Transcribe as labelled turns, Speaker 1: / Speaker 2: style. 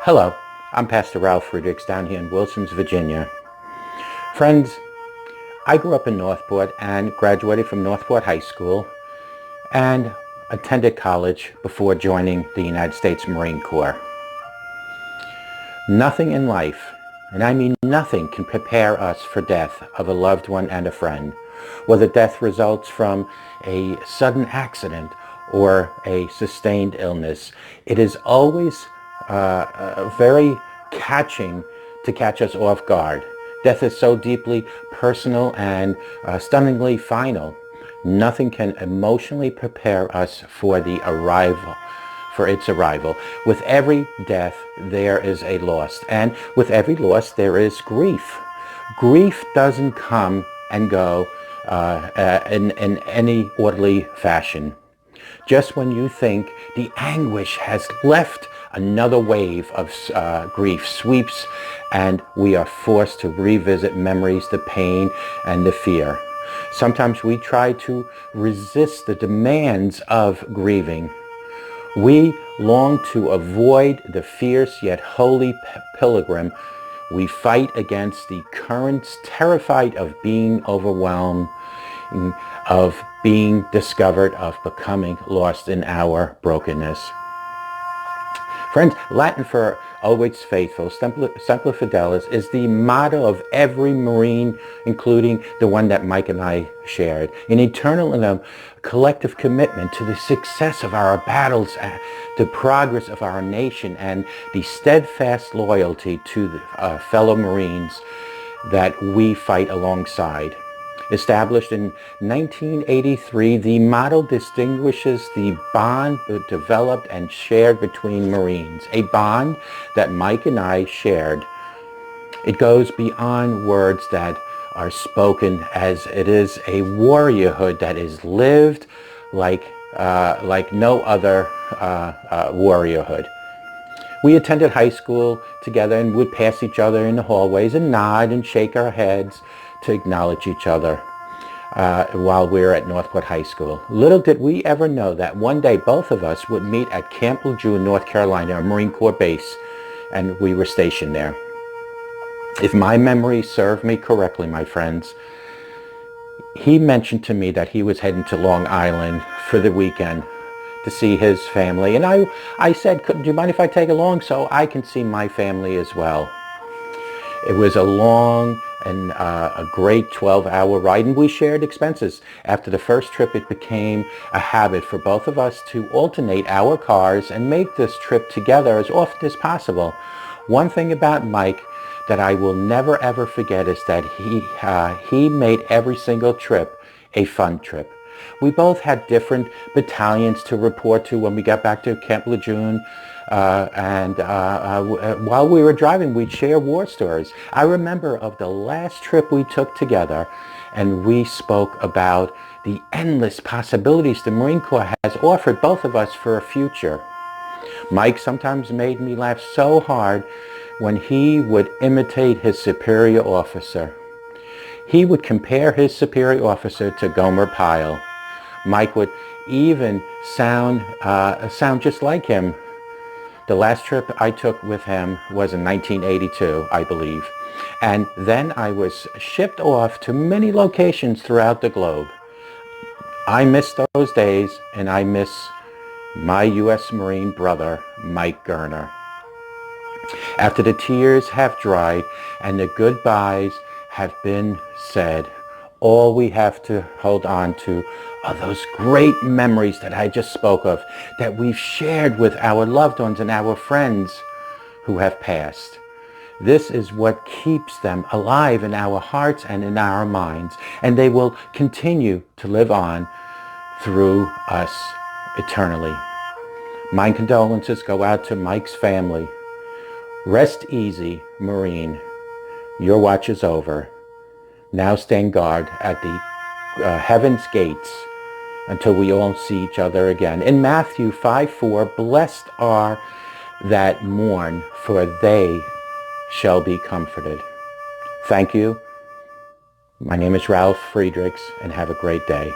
Speaker 1: Hello, I'm Pastor Ralf Friedrichs down here in Wilsons, Virginia. Friends, I grew up in Northport and graduated from Northport High School and attended college before joining the United States Marine Corps. Nothing in life, and I mean nothing, can prepare us for death of a loved one and a friend, whether death results from a sudden accident or a sustained illness. It is always very catching to catch us off guard. Death is so deeply personal and stunningly final. Nothing can emotionally prepare us for its arrival. With every death, there is a loss, and with every loss, there is grief. Grief doesn't come and go in any orderly fashion. Just when you think the anguish has left, another wave of grief sweeps, and we are forced to revisit memories, the pain, and the fear. Sometimes we try to resist the demands of grieving. We long to avoid the fierce yet holy pilgrim. We fight against the currents, terrified of being overwhelmed, of being discovered, of becoming lost in our brokenness. Friends, Latin for always faithful, Semper Fidelis, is the motto of every Marine, including the one that Mike and I shared. An eternal and a collective commitment to the success of our battles, the progress of our nation, and the steadfast loyalty to the fellow Marines that we fight alongside. Established in 1983, the motto distinguishes the bond developed and shared between Marines, a bond that Mike and I shared. It goes beyond words that are spoken, as it is a warriorhood that is lived like no other warriorhood. We attended high school together and would pass each other in the hallways and nod and shake our heads to acknowledge each other while we were at Northport High School. Little did we ever know that one day both of us would meet at Camp Lejeune, North Carolina, a Marine Corps base, and we were stationed there. If my memory served me correctly, my friends, he mentioned to me that he was heading to Long Island for the weekend to see his family, and I said, do you mind if I take along so I can see my family as well? It was a long and a great 12-hour ride, and we shared expenses. After the first trip, it became a habit for both of us to alternate our cars and make this trip together as often as possible. One thing about Mike that I will never ever forget is that he made every single trip a fun trip. We both had different battalions to report to when we got back to Camp Lejeune. While we were driving, we'd share war stories. I remember of the last trip we took together, and we spoke about the endless possibilities the Marine Corps has offered both of us for a future. Mike sometimes made me laugh so hard when he would imitate his superior officer. He would compare his superior officer to Gomer Pyle. Mike would even sound just like him. The last trip I took with him was in 1982, I believe. And then I was shipped off to many locations throughout the globe. I miss those days, and I miss my U.S. Marine brother, Mike Gerner. After the tears have dried and the goodbyes have been said, all we have to hold on to are those great memories that I just spoke of, that we've shared with our loved ones and our friends who have passed. This is what keeps them alive in our hearts and in our minds, and they will continue to live on through us eternally. My condolences go out to Mike's family. Rest easy, Marine. Your watch is over. Now stand guard at the heaven's gates until we all see each other again. In Matthew 5:4, blessed are that mourn, for they shall be comforted. Thank you. My name is Ralf Friedrichs, and have a great day.